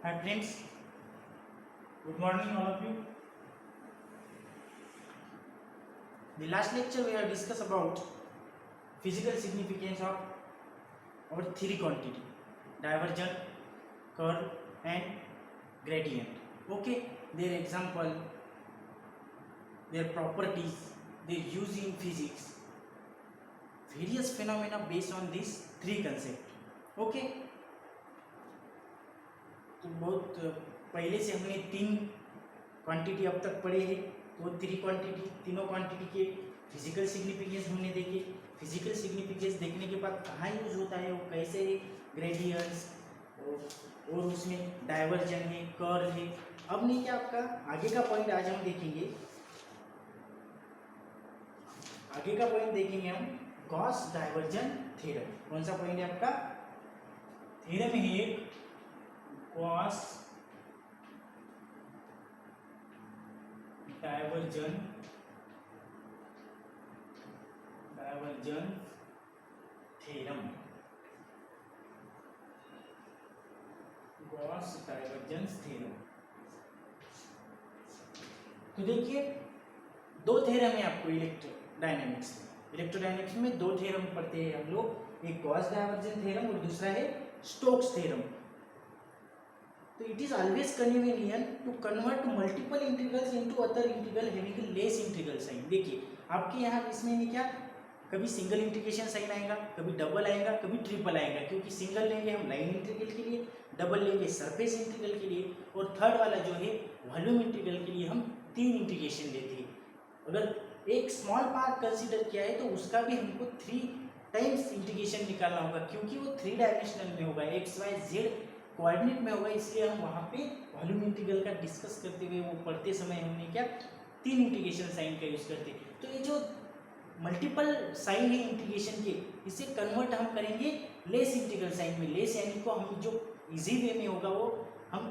Hi friends, good morning all of you. The last lecture we have discussed about physical significance of our three quantity: divergent, curl and gradient. Okay, their example, their properties, their use in physics, various phenomena based on these three concepts. Okay, तो बहुत पहले से हमने तीन quantity अब तक पढ़े हैं। तो थ्री क्वांटिटी, तीनों क्वांटिटी के फिजिकल सिग्निफिकेंस हमने देखे। फिजिकल सिग्निफिकेंस देखने के बाद कहाँ यूज होता है, वो कैसे है, ग्रेडियंट्स और उसमें डाइवर्जन है, कर्ल है। अब नहीं क्या आपका आगे का पॉइंट आज हम देखेंगे, आगे का पॉइंट देखेंगे हम गॉस डाइवर्जन थ्योरम। कौन सा पॉइंट है आपका? थ्योरम है एक Gauss divergence theorem, Gauss divergence theorem. तो देखिए दो थ्योरम है आपको इलेक्ट्रोडायनेमिक्स में दो थ्योरम पढ़ते हैं हम लोग, एक गॉस डाइवर्जेंस थ्योरम और दूसरा है स्टोक्स थ्योरम। तो it is always convenient to convert multiple integrals into other integral having less integral sign. देखिए आपके यहाँ इसमें क्या, कभी सिंगल इंटीग्रेशन साइन आएगा, कभी डबल आएगा, कभी ट्रिपल आएगा, क्योंकि सिंगल लेंगे हम लाइन इंटीग्रल के लिए, डबल लेंगे सरफेस इंटीग्रल के लिए, और थर्ड वाला जो है वॉल्यूम इंटीग्रल के लिए हम तीन इंटीग्रेशन लेते हैं। अगर एक स्मॉल पार्ट कंसीडर किया है तो उसका भी हमको 3 टाइम्स इंटीग्रेशन निकालना होगा, क्योंकि वो 3 डायमेंशनल में होगा, एक्स वाई जेड कोऑर्डिनेट में होगा। इसलिए हम वहाँ पे वॉल्यूम इंटीग्रल का डिस्कस करते हुए, वो पढ़ते समय हमने क्या 3 इंटीग्रेशन साइन का यूज करते। तो ये जो मल्टीपल साइन है इंटीग्रेशन के, इसे कन्वर्ट हम करेंगे लेस इंटीग्रल साइन में। लेस यानी को हम जो इजी वे में होगा वो हम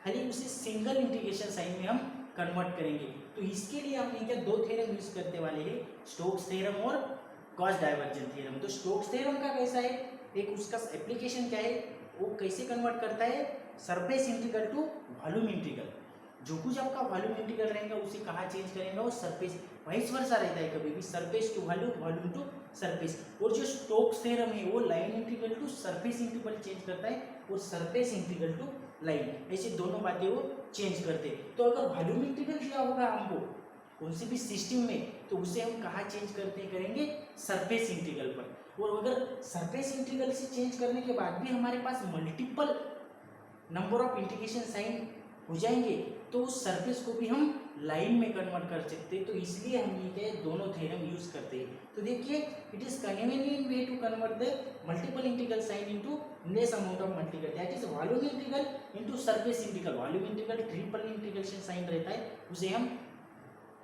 खाली उसे सिंगल इंटीग्रेशन साइन में हम कन्वर्ट करेंगे। तो इसके लिए हमने क्या दो थ्योरम यूज करते वाले हैं, स्टोक्स थ्योरम और गॉस डाइवर्जेंस थ्योरम। तो स्टोक्स थ्योरम का कैसा है, एक उसका एप्लीकेशन क्या है, वो कैसे कन्वर्ट करता है surface integral to volume integral. जो कुछ आपका वॉल्यूम इंटीग्रल रहेगा उसे कहाँ चेंज करेंगे, वो सरफेस, वाइस वर्सा रहता है कभी भी, surface to volume, volume to surface. और जो स्टोक्स थ्योरम है वो line integral to surface integral change करता है, और सरफेस इंटीग्रल टू लाइन, ऐसी दोनों बातें वो चेंज करते हैं। तो अगर वॉल्यूम इंटीग्रल दिया होगा हमको कौन सी भी सिस्टम में, तो उसे हम कहाँ चेंज करेंगे सरफेस इंटीग्रल पर। और अगर सरफेस इंटीग्रल से चेंज करने के बाद भी हमारे पास multiple number of integration sign हो जाएंगे, तो उस सरफेस को भी हम लाइन में कन्वर्ट कर सकते हैं। तो इसलिए हम ये क्या दोनों थ्योरम यूज करते हैं। तो देखिए it is convenient way to convert the multiple integral sign into less amount of multiple, that is volume integral into surface integral. Volume integral triple integration sign रहता है, उसे हम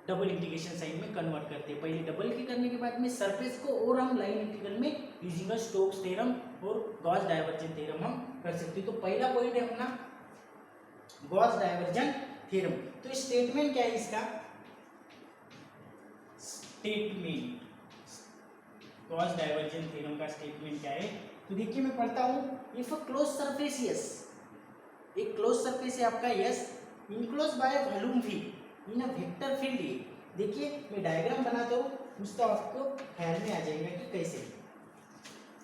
डबल इंटीग्रेशन साइन में convert करते हैं। पहले double के करने के बाद में सरफेस को और हम लाइन इंटीग्रल में यूजिंग स्टोक्स थ्योरम और गॉस डाइवर्जेंस थ्योरम हम कर सकते हैं। तो पहला पॉइंट है अपना गॉस डाइवर्जेंस थ्योरम। तो स्टेटमेंट क्या है इसका, स्टेटमेंट गॉस डाइवर्जेंस थ्योरम का स्टेटमेंट क्या है, तो देखिए मैं पढ़ता हूँ, if a close surface S, एक क्लोज सरफेस है आपका S, enclose by volume V in a vector field A. देखिए मैं डायग्राम बनाता हूँ, कुछ तो आपको ख्याल में आ जाएगा कि कैसे।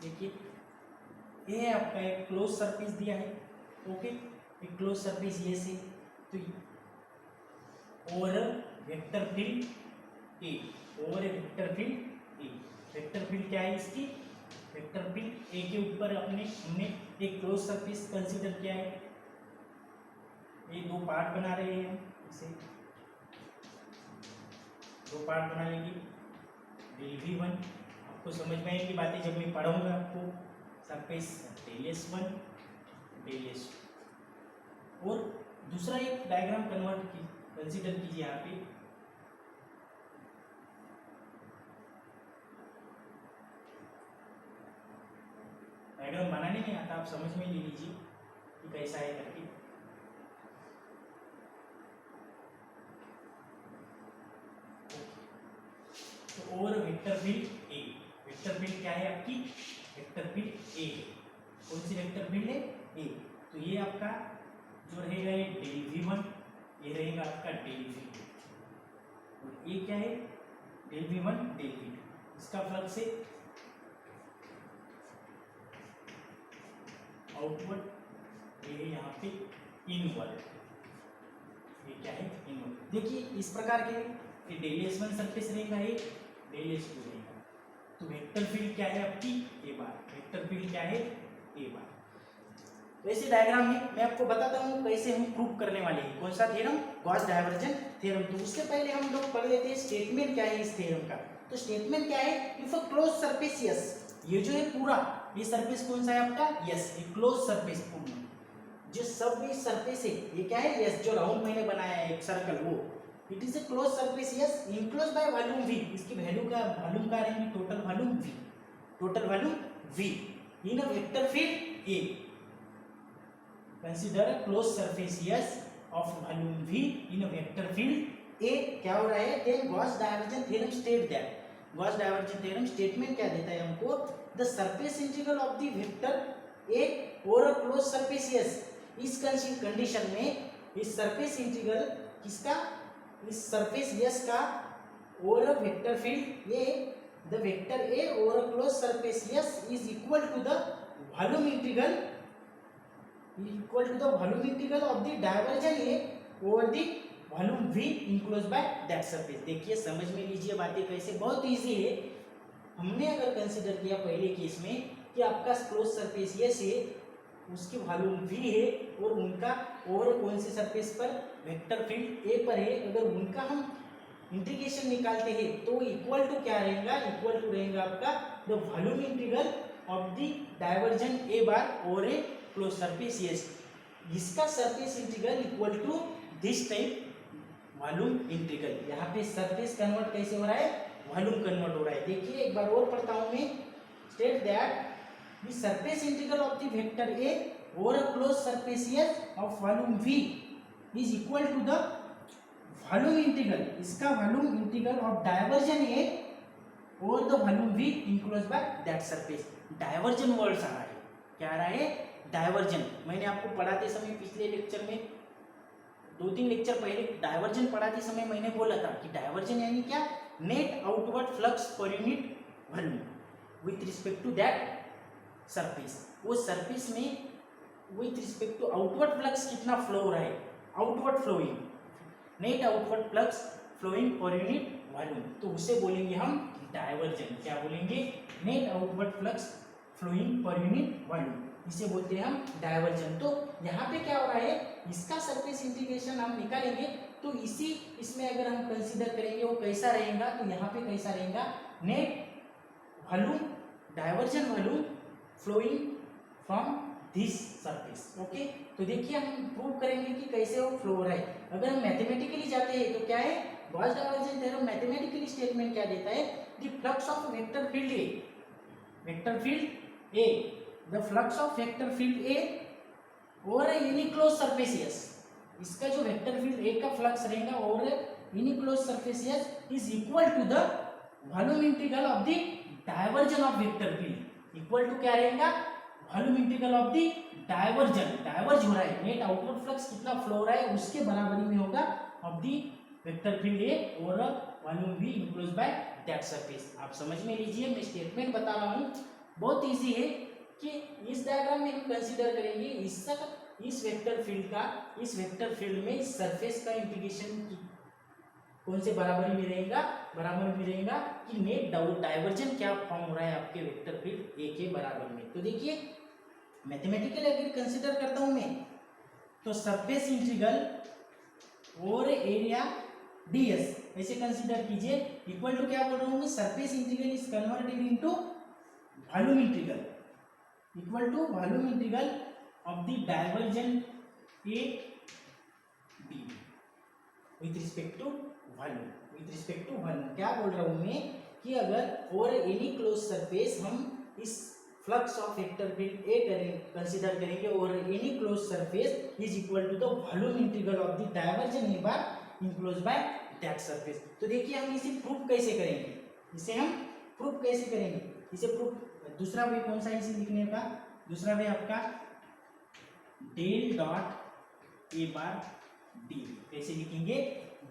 देखिए ये है आपका एक क्लोज सरफेस दिया है, ओके, एक क्लोज सरफेस ये से, तो over vector field A, over vector field A. Vector field क्या है इसकी, वेक्टर फील्ड ए के ऊपर हमने एक क्लोज सरफेस कंसीडर किया है। ये दो पार्ट बना रहे हैं, इसे दो पार्ट बना लेंगे, V1, आपको समझ में आएगी बातें जब मैं पढ़ाऊंगा आपको, सरफेस ∇S1 ∇S2। और दूसरा एक डायग्राम कंसीडर कीजिए, यहाँ पे डायग्राम बनाने नहीं आता, आप समझ में ले लीजिए कि कैसा है करके। तो over vector field A, vector field क्या है आपकी, वेक्टर फील्ड ए, कौन सी वेक्टर फील्ड है ए। तो ये आपका जो रहेगा ये डेल V1, ये रहेगा आपका डेल V2, और ये क्या है डेल V1 डेल V2। इसका फ्लक्स है आउटवर्ड, ये है यहाँ पे इनवर्ड, ये क्या है इनवर्ड। देखिए इस प्रकार के ये डेल S1 सरफेस रहेगा, ये डेल S2 रहेगा, तो वेक्टर फील्ड क्या है आपकी ए बार, वेक्टर फील्ड क्या है ए बार। वैसे डायग्राम है, मैं आपको बताता हूँ कैसे हम प्रूव करने वाले हैं, कौन सा थ्योरम, गॉस डाइवर्जेंस थ्योरम। तो उससे पहले हम लोग पढ़ लेते हैं स्टेटमेंट क्या है इस थ्योरम का। तो स्टेटमेंट क्या है, if a close surface yes, ये जो है पूरा ये सरफेस कौन सा है आपका यस, ये क्लोज सरफेस पूर्ण, जो सब ये सरफेस है ये क्या है यस, जो राउंड मैंने बनाया है एक सर्कल वो, it is a close surface S enclose by volume v। इसकी वैल्यू का वॉल्यूम का रहेंगे total volume v, total volume v in a vector field a। Consider a close surface S of volume v in a vector field a। क्या हो रहा है, then Gauss divergence theorem state that, Gauss divergence theorem statement क्या देता है हमको, the surface integral of the vector a और a close surface yes. इस कंडीशन में इस सरफेस इंटीग्रल किसका, इस सरफेस यस का और a vector field a, the vector a और a close surface S is equal to the volume integral, equal to the volume integral of the divergence a over the volume v enclose by that surface. देखिए समझ में लीजिए बातें कैसे, बहुत easy है। हमने अगर कंसीडर किया पहले केस में कि आपका क्लोज सरफेस यस है, उसकी वॉल्यूम v है और उनका ओवर कौन से सरफेस पर, वेक्टर फील्ड a पर है, अगर उनका हम इंटीग्रेशन निकालते हैं तो इक्वल टू क्या रहेगा, इक्वल टू रहेगा आपका the volume integral of the divergence a bar over a close surface S. इसका surface integral equal to this type volume integral. यहाँ पे सरफेस कन्वर्ट कैसे हो रहा है, वॉल्यूम कन्वर्ट हो रहा है। देखिए एक बार और पढ़ता हूँ मैं, state that the surface integral of the vector a over a close surface S of volume v is equal to the volume integral, इसका volume integral of divergence a over the volume v enclose by that surface. Divergence word आ रहा है, क्या आ रहा है diversion. मैंने आपको पढ़ाते समय पिछले लेक्चर में 2-3 लेक्चर पहले डाइवर्जन पढ़ाते समय मैंने बोला था कि डाइवर्जन यानी क्या, net outward flux per unit volume with respect to that surface. वो सरफेस में with respect to outward flux कितना फ्लो हो रहा है, outward flowing, net outward flux flowing per unit volume, तो उसे बोलेंगे हम डाइवर्जन। क्या बोलेंगे, net outward flux flowing per unit volume, इसे बोलते हैं हम डाइवर्जन। तो यहाँ पे क्या हो रहा है, इसका सरफेस इंटीग्रेशन हम निकालेंगे तो इसी इसमें अगर हम कंसीडर करेंगे वो कैसा रहेगा, तो यहाँ पे कैसा रहेगा, net volume divergence volume flowing from this surface. Okay, तो देखिए हम प्रूव करेंगे कि कैसे वो फ्लो हो रहा है। अगर हम मैथमेटिकली जाते हैं तो क्या है, Gauss divergence theorem mathematically statement क्या देता है, the flux of vector field A, vector field A, the flux of vector field A over any close surface S, इसका जो वेक्टर फील्ड ए का फ्लक्स रहेगा over any close surface S is equal to the volume integral of the divergence of vector field. Equal to क्या रहेगा, volume integral of the divergence, diverge हो रहा है, net outward flux कितना flow हो रहा है उसके बराबरी में होगा of the vector field A over volume v enclose by that surface. आप समझ में लीजिए, मैं स्टेटमेंट बता रहा हूँ, बहुत इजी है कि इस डायग्राम में हम कंसीडर करेंगे इस वेक्टर फील्ड का, इस वेक्टर फील्ड में इस सरफेस का इंटीग्रेशन कौन से बराबरी में रहेगा, बराबर में रहेगा कि नेट डाइवर्जन क्या फॉर्म हो रहा है आपके वेक्टर फील्ड ए के बराबर में। तो देखिए मैथमेटिकली अगर कंसीडर करता हूं मैं, तो सरफेस इंटीग्रल और एरिया ds ऐसे कंसीडर कीजिए, इक्वल टू क्या बोल रहा हूं मैं, surface integral is converted into volume integral, equal to volume integral of the divergence A D with respect to volume, with respect to volume. क्या बोल रहा हूं मैं कि अगर और एनी क्लोज सरफेस हम इस flux of vector field A करें कंसीडर करेंगे और any close surface is equal to the volume integral of the divergence A bar enclose by that surface. तो देखिए हम इसे प्रूफ कैसे करेंगे, इसे हम प्रूफ कैसे करेंगे, इसे प्रूफ दूसरा वे कौन सा इसे लिखने का, दूसरा वे आपका del dot A bar DV. कैसे लिखेंगे?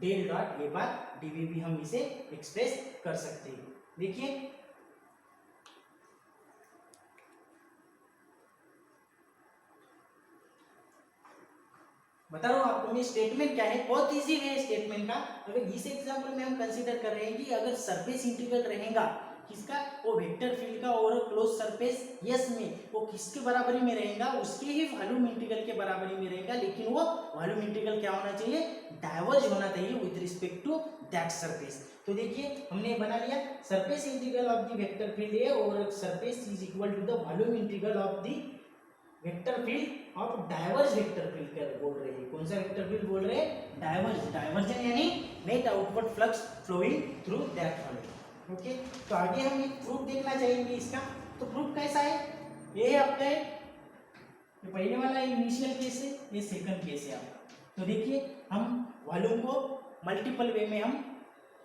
Del dot A bar DV भी हम इसे एक्सप्रेस कर सकते हैं। देखिए बता रहा हूँ आपको मैं स्टेटमेंट क्या है, बहुत इजी है स्टेटमेंट का। अगर इस एग्जांपल में हम कंसीडर कर रहे हैं कि अगर सरफेस इंटीग्रल रहेगा किसका, वो वेक्टर फील्ड का और क्लोज सरफेस यस में वो किसके बराबरी में रहेगा, उसके ही वॉल्यूम इंटीग्रल के बराबरी में रहेगा, लेकिन वो वॉल्यूम इंटीग्रल क्या होना चाहिए, डाइवर्ज होना चाहिए with respect to that surface. तो देखिए हमने बना लिया surface integral of the vector field A और surface is equal to the volume integral of the vector field of diverge vector field क्या बोल रहे हैं, कौन सा वेक्टर फील्ड बोल रहे हैं, डाइवर्ज। डाइवर्जन यानी net outward flux flowing through that volume. Okay, तो आगे हम एक प्रूफ देखना चाहेंगे इसका। तो प्रूफ कैसा है, ये है आपका ये पहले वाला इनिशियल केस है, ये सेकंड केस है आपका। तो देखिए हम वॉल्यूम को मल्टीपल वे में हम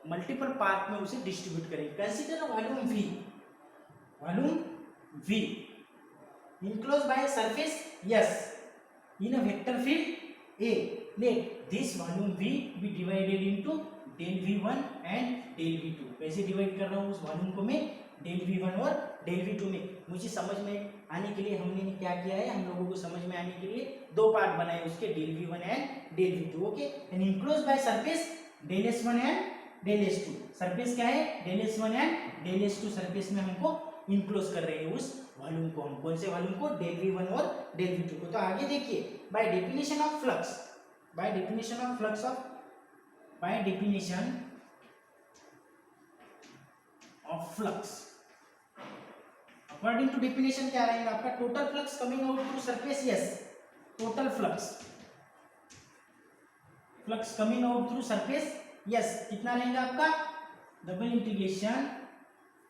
मल्टीपल पार्ट में उसे डिस्ट्रीब्यूट करेंगे। Consider volume we, volume we enclosed by a surface yes in a vector field A. Let this volume V be divided into del V1 and del V2। कैसे divide कर रहा हूँ उस volume को मैं del V1 और del V2 में। मुझे समझ में आने के लिए हमने क्या किया है, हम लोगों को समझ में आने के लिए दो पार्ट बनाए उसके, del V1 and del V2। Okay, and enclosed by surface del S1 and del S2। Surface क्या है, del S1 and del S2 surface में हमको इनक्लोज कर रहे हैं उस वॉल्यूम को। हम कौन से वॉल्यूम को, del V1 और del V2 को। तो आगे देखिए by definition of flux, by definition of flux of, by definition of flux, according to definition क्या रहेगा आपका, total flux coming out through surface S, total flux, flux coming out through surface S कितना रहेगा आपका, double integration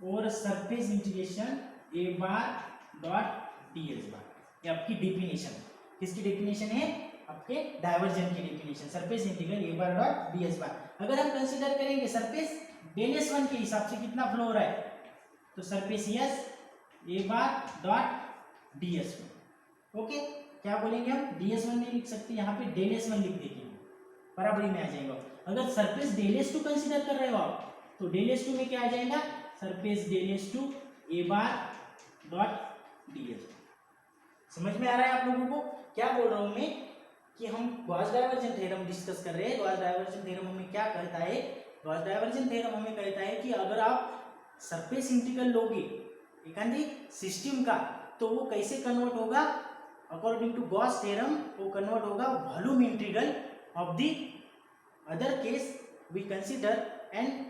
और surface integration A bar dot D S bar. ये आपकी definition, किसकी डेफिनेशन है, आपके डाइवर्जन की definition, surface integral A bar dot D S बार। अगर हम कंसीडर करेंगे सरफेस डेल एस वन के हिसाब से कितना फ्लो हो रहा है, तो surface S A bar dot D S one. Okay, क्या बोलेंगे हम, डी एस वन नहीं लिख सकते, यहाँ पे डेल एस वन लिख देंगे, बराबरी में आ जाएगा। अगर surface del S two consider कर रहे हो आप, तो डेल एस टू में क्या आ जाएगा, surface del S two A bar dot D S. समझ में आ रहा है आप लोगों को क्या बोल रहा हूं मैं, कि हम गॉस डाइवर्जन थ्योरम डिस्कस कर रहे हैं। गॉस डाइवर्जन थ्योरम हमें क्या कहता है, गॉस डाइवर्जन थ्योरम हमें कहता है कि अगर आप सरफेस इंटीग्रल लोगे एकांधी सिस्टम का, तो वो कैसे कन्वर्ट होगा, अकॉर्डिंग टू गॉस थ्योरम वो कन्वर्ट होगा volume integral of the other case we consider, and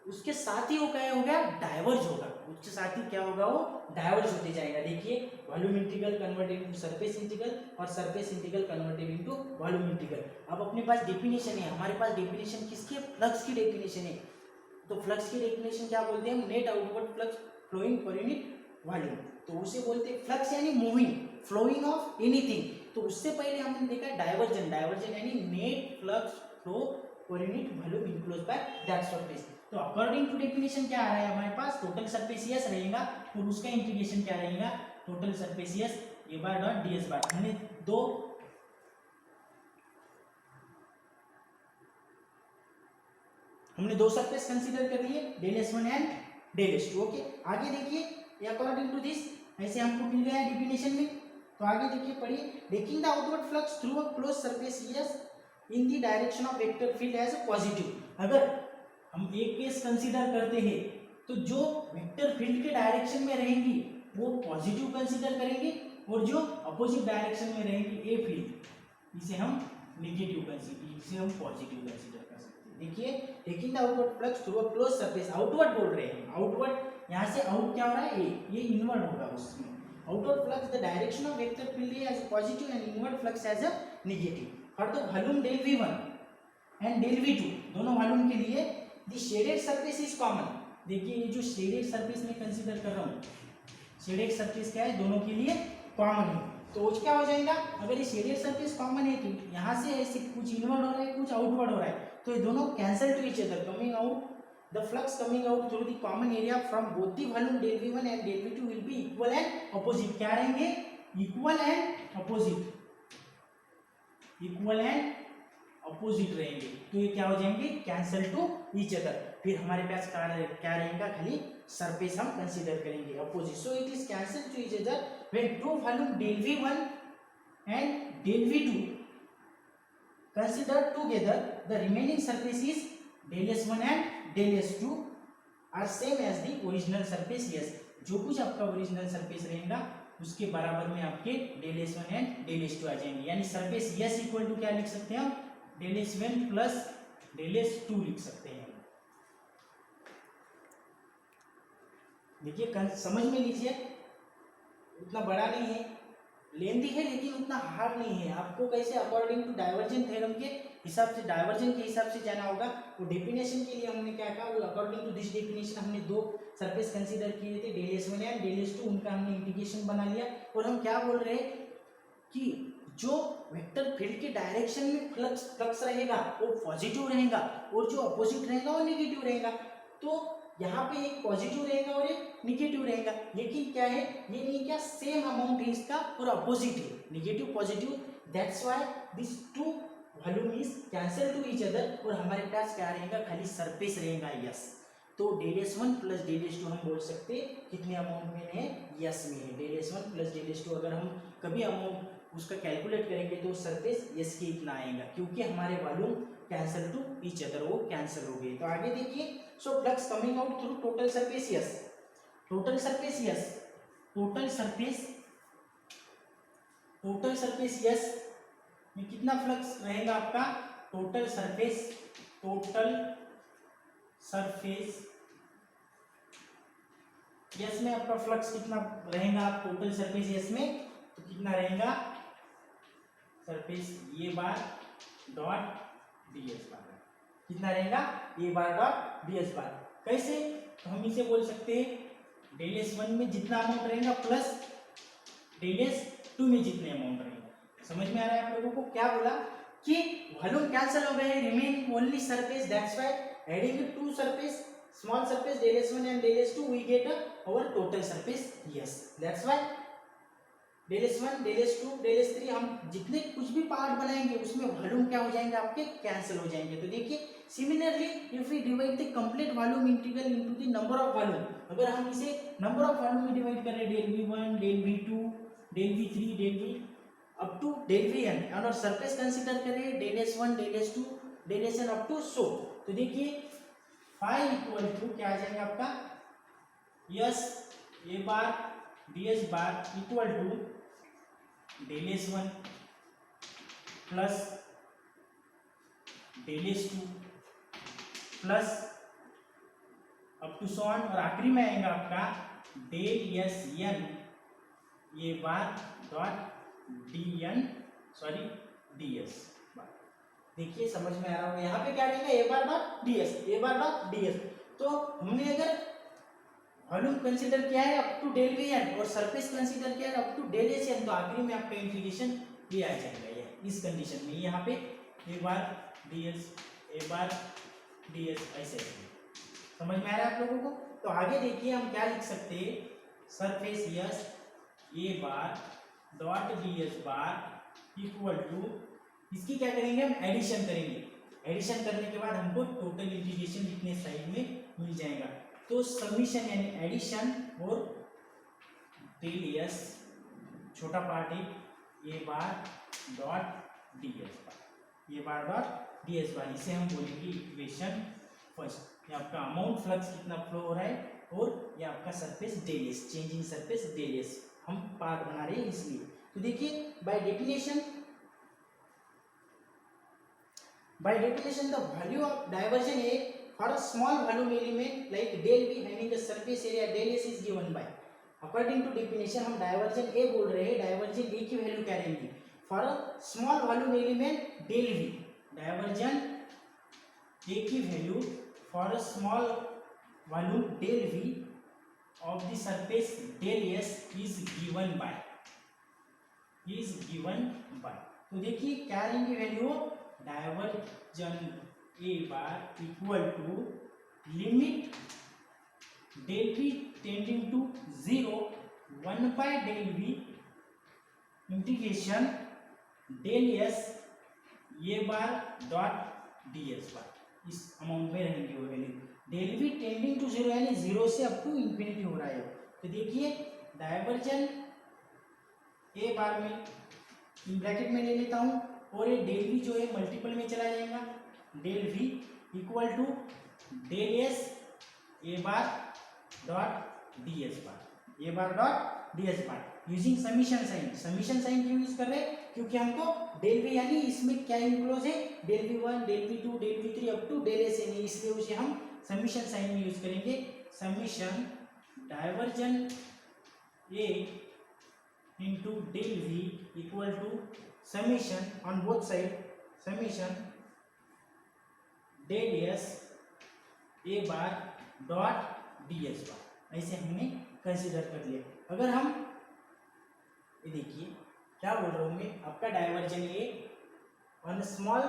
उसके साथ ही वो क्या हो गया, डाइवर्ज होगा, उसके साथ ही क्या होगा, वो डाइवर्ज होते जाएगा। देखिए volume integral converted into surface integral और surface integral converted into volume integral. अब अपने पास डेफिनेशन है, हमारे पास डेफिनेशन किसकी है, फ्लक्स की डेफिनेशन है। तो फ्लक्स की डेफिनेशन क्या बोलते हैं हम, net outward flux flowing per unit volume. तो उसे बोलते हैं फ्लक्स यानी मूविंग, फ्लोइंग ऑफ एनीथिंग। तो उससे पहले हमने देखा डाइवर्जन, डाइवर्जन यानी नेट फ्लक्स फ्लो पर unit volume enclose by that surface. तो अकॉर्डिंग टू डेफिनेशन क्या आ रहा है हमारे पास, टोटल सरफेस यस रहेगा और उसका इंटीग्रेशन क्या रहेगा, total surface S A bar dot D S bar. हमने दो सरफेस कंसीडर कर लिए, del S one and del S two. Okay, आगे देखिए अकॉर्डिंग टू दिस ऐसे हमको मिल गया है डेफिनेशन में। तो आगे देखिए पढ़िए, taking the outward flux through a close surface S in the direction of vector field as a positive. अगर हम एक केस कंसीडर करते हैं तो जो वेक्टर फील्ड के डायरेक्शन में रहेंगी वो पॉजिटिव कंसीडर करेंगे, और जो अपोजिट डायरेक्शन में रहेंगी ए फील्ड, इसे हम नेगेटिव कंसीडर, इसे हम पॉजिटिव कंसीडर कर सकते हैं। देखिए taking the outward flux through a close surface, outward बोल रहे हैं, आउटवर्ड यहाँ से आउट क्या हो रहा है, ए, ये इनवर्ड होगा उसमें। Outward flux the direction of vector field as positive and inward flux as a negative for the volume del V1 and del V2, दोनों वॉल्यूम के लिए the shaded surface is common. देखिए ये जो शेडेड सरफेस में consider कर रहा हूँ, शेडेड सरफेस क्या है, दोनों के लिए कॉमन है। तो क्या हो जाएगा, अगर ये शेडेड सरफेस कॉमन है तो यहाँ से ऐसे कुछ इनवर्ड हो रहा है, कुछ आउटवर्ड हो रहा है, तो ये दोनों cancel to each other, coming out the flux coming out through the common area from both the volume del V1 and del V2 will be equal and opposite. क्या रहेंगे, equal and opposite. Equal and opposite रहेंगे तो ये क्या हो जाएंगे, cancel to each other. फिर हमारे पास क्या रहेगा, खाली सरफेस हम कंसीडर करेंगे opposite. So it is cancel to each other when two volume del v1 and del v2 considered together, the remaining surface is del s1 and del s2 are same as the original surface S। जो कुछ आपका original surface रहेगा उसके बराबर में आपके del s1 and del s2 आ जाएंगे। यानी सरफेस S इक्वल टू क्या लिख सकते हैं हम, del s1 plus del s2 लिख सकते हैं। देखिए समझ में लीजिए, उतना बड़ा नहीं है, लेंथी है लेकिन उतना हार्ड नहीं है। आपको कैसे अकॉर्डिंग टू डाइवर्जेंट थ्योरम के हिसाब से, डाइवर्जेंट के हिसाब से जाना होगा। वो डेफिनेशन के लिए हमने क्या कहा, वो अकॉर्डिंग टू दिस डेफिनेशन हमने दो सरफेस कंसीडर किए थे, del s1 and del s2, उनका हमने इंटीग्रेशन बना लिया। और हम क्या बोल रहे हैं कि जो वेक्टर फील्ड के डायरेक्शन में फ्लक्स रहेगा वो पॉजिटिव रहेगा और जो अपोजिट रहेगा वो नेगेटिव रहेगा। तो यहाँ पे एक पॉजिटिव रहेगा और एक नेगेटिव रहेगा, लेकिन क्या है, ये नहीं क्या सेम अमाउंट है इसका और अपोजिट है, negative positive. That's why this two volume is cancel to each other और हमारे पास क्या रहेगा, खाली सरफेस रहेगा यस। तो del s1 plus del s2 हम बोल सकते कितने अमाउंट में है, यस में है। del s1 plus del s2 अगर हम कभी अमाउंट उसका कैलकुलेट करेंगे तो सरफेस यस के इतना आएगा, क्योंकि हमारे volume cancel to each other, वो कैंसिल हो गए। तो आगे देखिए, so flux coming out through total surface S, total surface S, total surface yes में कितना फ्लक्स रहेगा आपका, टोटल सरफेस यस में आपका फ्लक्स कितना रहेगा, टोटल सरफेस यस में तो कितना रहेगा, surface A bar dot ds बार कितना रहेगा, ए बार डॉट ds बार। कैसे, तो हम इसे बोल सकते हैं del s1 में जितना अमाउंट रहेगा प्लस del s2 में जितने अमाउंट रहेगा। समझ में आ रहा है आप लोगों को, क्या बोला कि वॉल्यूम कैंसिल हो गए, remain only surface, that's why adding to surface, small surface del s1 and del s2 we get our total surface yes। that's why del s1 del s2 del s3 हम जितने कुछ भी part बनाएंगे उसमें volume क्या हो जाएंगे, आपके कैंसिल हो जाएंगे। तो देखिए similarly if we divide the complete volume integral into the number of volume, अगर हम इसे नंबर ऑफ वॉल्यूम में डिवाइड करें, del v1 del v2 del v3 del v up to del vn, और सरफेस कंसीडर करें del s1 del s2 del sn up to so, तो देखिए phi equal to क्या आ जाएगा आपका, S A bar ds bar equal to del s1 plus del s2 plus up to so on, और आखिरी में आएगा आपका del sn ये बार डॉट ds बार। देखिए समझ में आ रहा होगा, यहाँ पे क्या रहेगा, ए बार डॉट ds। तो हमने अगर वॉल्यूम कंसीडर किया है अप टू del vn और सरफेस कंसीडर किया है अप टू del sn, तो आखिरी में आपका इंटीग्रेशन ये आ जाएगा, ये इस कंडीशन में यहाँ पे ए बार ds ऐसे। समझ में आ रहा है आप लोगों को। तो आगे देखिए हम क्या लिख सकते हैं, surface S A bar dot ds bar equal to, इसकी क्या करेंगे हम, एडिशन करेंगे। एडिशन करने के बाद हमको टोटल इंटीग्रेशन जितने साइड में मिल जाएगा, तो समीशन यानी एडिशन और del s छोटा पार्ट है ए बार डॉट ds बार, इसे हम बोलेंगे इक्वेशन फर्स्ट। ये आपका अमाउंट फ्लक्स कितना फ्लो हो रहा है और ये आपका surface del s, changing surface del s हम पार्ट बना रहे हैं इसलिए। तो देखिए by definition the value of diversion A for a small volume element like del v having a surface area del s is given by, according to definition हम diversion a बोल रहे हैं, डाइवर्जन a की value क्या रहेगी, for a small volume element del v, diversion a की value for a small volume del v of the surface del s is given by, तो देखिए क्या रहेंगी value, divergence A bar equal to limit del v tending to 0 1 by del v integration del s A bar dot D S bar, इस amount में रहेंगे वो value. Del V tending to zero यानी zero से up to infinity हो रहा है। तो देखिए डाइवर्जन ए बार में ब्रैकेट में ले लेता हूँ और ये डेल वी जो है मल्टीपल में चला जाएगा, del V equal to del S A bar dot D S bar, A bar dot D S bar using summation sign. Summation sign क्यों यूज कर रहे हैं? क्योंकि हमको डेल वी यानी इसमें क्या इनक्लोज है, del V one, del V two, del V three up to del S N, इसलिए उसे हम समीशन साइन में यूज करेंगे। Summation divergence A into del V equal to summation on both side, summation del S A bar dot D S bar, ऐसे हमने consider कर लिया। अगर हम ये देखिए क्या बोल रहा हूँ मैं, आपका divergence A on small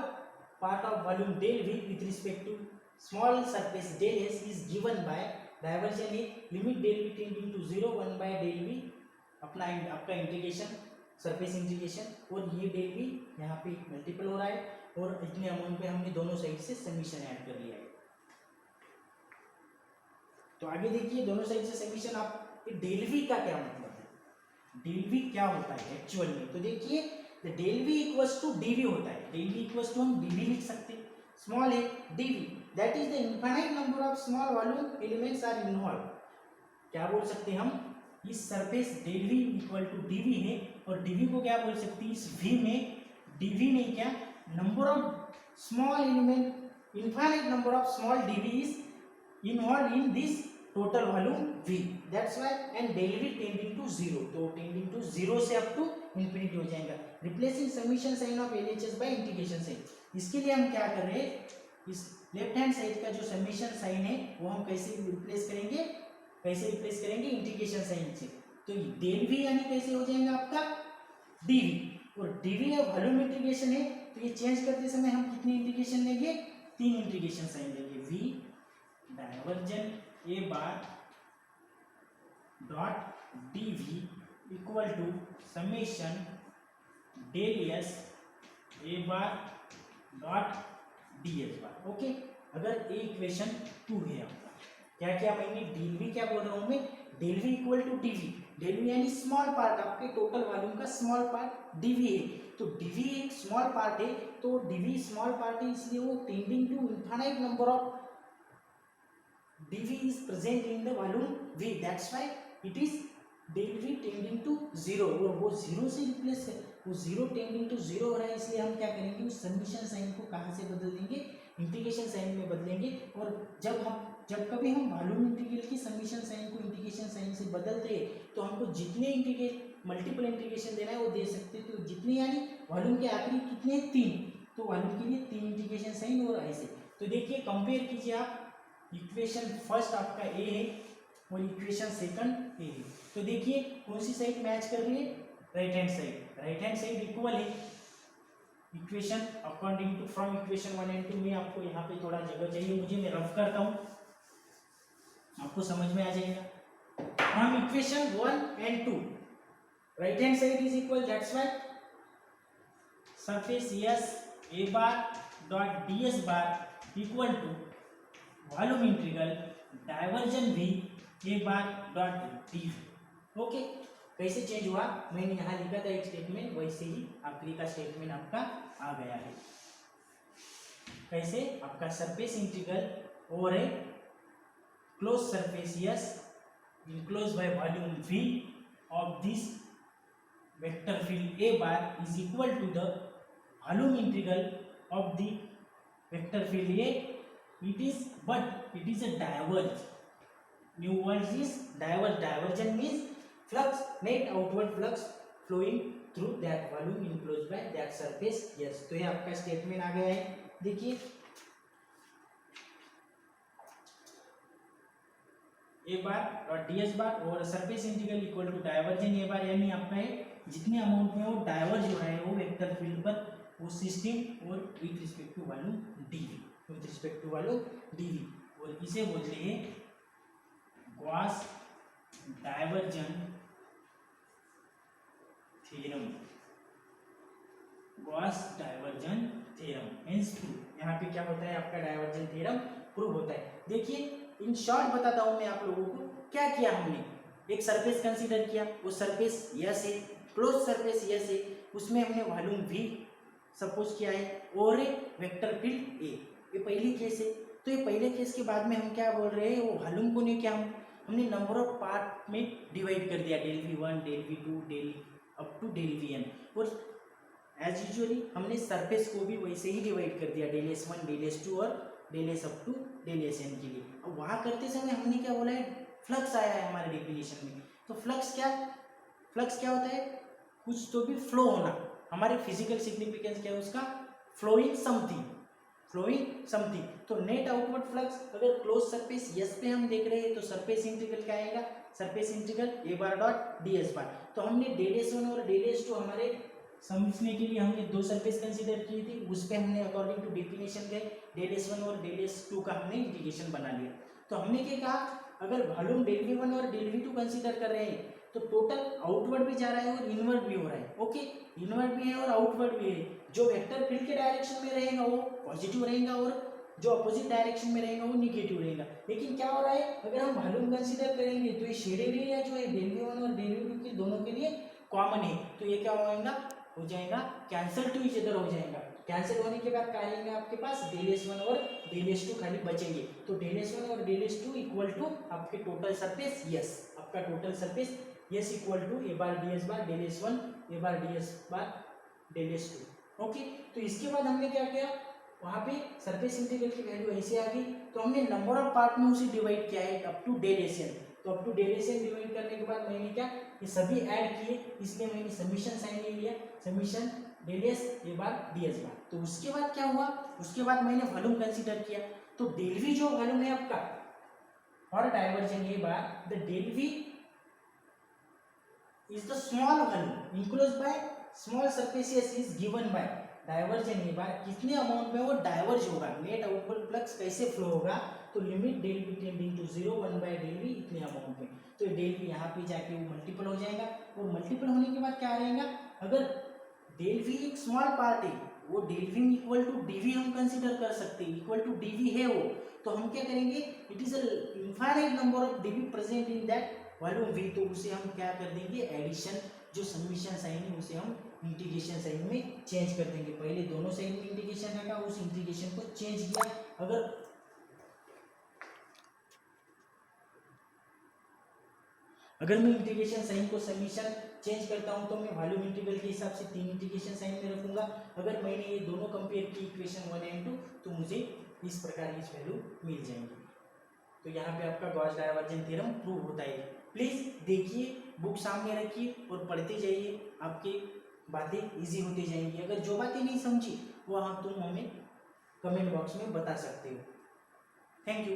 part of volume del V with respect to small surface del S is given by divergence A limit del V tending to zero one by del V, अपना आपका integration surface integration, और ये del we यहाँ पे multiple हो रहा है और इतने अमाउंट पे हमने दोनों साइड से समीशन ऐड कर लिया है। तो आगे देखिए दोनों साइड से समीशन, आप डेल वी का क्या मतलब है, डेल वी क्या होता है एक्चुअल में? तो देखिए del V equals to DV होता है, डेल वी इक्वल्स टू हम डीवी लिख सकते हैं, स्मॉल है DV, that is the infinite number of small volume elements are involve. क्या बोल सकते हैं हम, इस surface del V equal to DV है और डीवी को क्या बोल सकते हैं, इस वी में डीवी में क्या number of small element, infinite number of small DV is involved in this total volume v, that's why and del v tending to zero, तो tending to zero से up to infinity हो जाएगा। replacing summation sign of LHS by integration sign, इसके लिए हम क्या कर रहे हैं, इस लेफ्ट हैंड साइड का जो समीशन साइन है वो हम कैसे रिप्लेस करेंगे, कैसे रिप्लेस करेंगे इंटीग्रेशन साइन से। तो डेल वी यानी कैसे हो जाएगा आपका डीवी, और डीवी या वॉल्यूम इंटीग्रेशन है तो ये चेंज करते समय हम कितने इंटीग्रेशन लेंगे, 3 इंटीग्रेशन साइन लेंगे। V divergence A bar dot D V equal to summation del S A bar dot D S bar. Okay, अगर ए इक्वेशन 2 है आपका, क्या क्या मैंने डेल वी क्या बोल रहा हूँ मैं, del V equal to D V, del V यानी स्मॉल पार्ट, आपके टोटल वॉल्यूम का स्मॉल पार्ट डीवी है, तो डीवी एक स्मॉल पार्ट है, तो डीवी स्मॉल पार्ट है इसलिए वो tending to infinite number of dv is present in the volume v, that's why it is del v tending to zero, और वो जीरो से रिप्लेस है, वो जीरो टेंडिंग टू जीरो हो रहा है, इसलिए हम क्या करेंगे उस समीशन साइन को कहाँ से बदल देंगे, इंटीग्रेशन साइन में बदलेंगे। और जब कभी हम वॉल्यूम इंटीग्रल की समीशन साइन को इंटीग्रेशन साइन से बदलते हैं तो हमको जितने मल्टीपल इंटीग्रेशन देना है वो दे सकते हैं, तो जितने यानी वॉल्यूम के आखिरी कितने 3, तो वॉल्यूम के लिए 3 इंटीग्रेशन साइन और ऐसे। तो देखिए कंपेयर कीजिए आप, इक्वेशन फर्स्ट आपका ए है और इक्वेशन सेकंड ए है, तो देखिए कौन सी साइड मैच कर रही है, right hand side, right hand side equal है equation according to from equation 1 and 2 में। आपको यहाँ पे थोड़ा जगह चाहिए मुझे, मैं रफ करता हूँ आपको समझ में आ जाएगा। From equation 1 and 2 right hand side is equal, that's why surface S A bar dot D S bar equal to volume integral divergence भी A bar dot D. Okay, कैसे चेंज हुआ, मैंने यहाँ लिखा था एक स्टेटमेंट, वैसे ही आखिरी का स्टेटमेंट आपका आ गया है। कैसे, आपका surface integral over a close surface S enclose by volume v of this vector field A bar is equal to the volume integral of the vector field A, it is a diverge, new word is diverge, divergent means flux, net outward flux flowing through that volume enclosed by that surface। yes, तो ये आपका statement आ गया है। देखिए ए बार और D S bar और surface integral equal to divergence A bar, यानी आपका है जितने अमाउंट में वो डाइवर्ज हो रहा है वो वेक्टर फील्ड पर वो सिस्टम और with respect to volume DV, with respect to volume DV, और इसे बोलते हैं Gauss divergence theorem, Gauss divergence hence prove. यहाँ पे क्या होता है, आपका डायवर्जेंस थ्योरम प्रूव होता है। देखिए इन शॉर्ट बताता हूँ मैं आप लोगों को क्या किया हमने। एक सरफेस कंसीडर किया, वो सरफेस यस है, क्लोज सरफेस यस है, उसमें हमने वॉल्यूम वी सपोज किया है और एक वेक्टर फील्ड ए। ये पहली केस है। तो ये पहले केस के बाद में हम क्या बोल रहे हैं, वो वॉल्यूम को नहीं, क्या हमने नंबर ऑफ पार्ट में डिवाइड कर दिया, del V one, del V two, del up to del V N. और एज यूजुअली हमने सरफेस को भी वैसे ही डिवाइड कर दिया, del S one, del S two और del S up to del S N के लिए। अब वहाँ करते समय हमने क्या बोला है, फ्लक्स आया है हमारे डेफिनेशन में। तो फ्लक्स क्या होता है, कुछ तो भी फ्लो होना। हमारे फिजिकल सिग्निफिकेंस क्या है उसका, फ्लोइंग समथिंग। तो नेट आउटवर्ड फ्लक्स अगर क्लोज सरफेस यस पे हम देख रहे हैं तो सरफेस इंटीग्रल क्या आएगा, surface integral A bar dot D S bar. तो हमने डेल एस वन और डेल एस टू हमारे समझने के लिए हमने दो सरफेस कंसीडर की थी, उस पर हमने अकॉर्डिंग टू डेफिनेशन गए, डेल एस वन और डेल एस टू का हमने इंटीग्रेशन बना लिया। तो हमने क्या कहा, अगर वॉल्यूम डेल वी वन और डेल वी टू कंसीडर कर रहे हैं तो टोटल आउटवर्ड भी जा रहा है और इनवर्ड भी हो रहा है। ओके, इनवर्ड भी है और आउटवर्ड भी है। जो वेक्टर फील्ड के डायरेक्शन में रहेगा वो पॉजिटिव रहेगा और जो अपोजिट डायरेक्शन में रहेगा वो निगेटिव रहेगा। लेकिन क्या हो रहा है, अगर हम वॉल्यूम कंसीडर करेंगे तो ये शेडेड एरिया जो है डेल वी वन और डेल वी टू के दोनों के लिए कॉमन है, तो ये क्या हो जाएगा कैंसल टू ईच अदर हो जाएगा। कैंसिल होने के बाद क्या रहेंगे आपके पास, डेल एस वन और डेल एस टू खाली बचेंगे। तो डेल एस वन और del S two equal to आपके टोटल सरफेस यस, आपका total surface S equal to A bar D S bar del S one, A bar D S bar del S two. Okay, तो इसके बाद हमने क्या किया, वहाँ पे सरफेस इंटीग्रल की वैल्यू ऐसे आ गई, तो हमने नंबर ऑफ पार्ट में उसे डिवाइड किया है up to del S N. तो up to del S N divide करने के बाद मैंने क्या, ये सभी ऐड किए, इसलिए मैंने समीशन साइन ले लिया, summation del S A bar D S bar. तो उसके बाद क्या हुआ, उसके बाद मैंने वॉल्यूम कंसीडर किया। तो डेल वी जो वॉल्यूम है आपका और divergence A bar, the del V is the small volume enclosed by small surface is given by divergence A bar कितने अमाउंट में वो डाइवर्ज होगा, नेट आउटवर्ड फ्लक्स कैसे फ्लो होगा। तो limit del V tending to 0 1 by del V इतने amount में। तो डेल वी यहाँ पे जाके वो मल्टीपल हो जाएगा, और मल्टीपल होने के बाद क्या रहेगा, अगर डेल वी एक स्मॉल पार्ट है, वो del V equal to dV हम कंसीडर कर सकते हैं, इक्वल टू डीवी है वो, तो हम क्या करेंगे, it is a infinite number of dV present in that volume V. तो उसे हम क्या कर देंगे, एडिशन, जो समीशन साइन है उसे हम इंटीग्रेशन साइन में चेंज कर देंगे। पहले दोनों साइन में इंटीग्रेशन रखा, उस इंटीग्रेशन को चेंज किया। अगर मैं इंटीग्रेशन साइन को समीशन चेंज करता हूं तो मैं वॉल्यूम इंटीग्रल के हिसाब से 3 इंटीग्रेशन साइन में रखूंगा। अगर मैंने ये दोनों कंपेयर की इक्वेशन 1 एंड 2 तो मुझे इस प्रकार की वैल्यू मिल जाएंगी। तो यहाँ पे आपका गॉस डाइवर्जेंस थ्योरम प्रूव होता है। प्लीज़ देखिए, बुक सामने रखिए और पढ़ते जाइए, आपकी बातें इजी होती जाएंगी। अगर जो बातें नहीं समझी वो तुम हमें कमेंट बॉक्स में बता सकते हो। Thank you.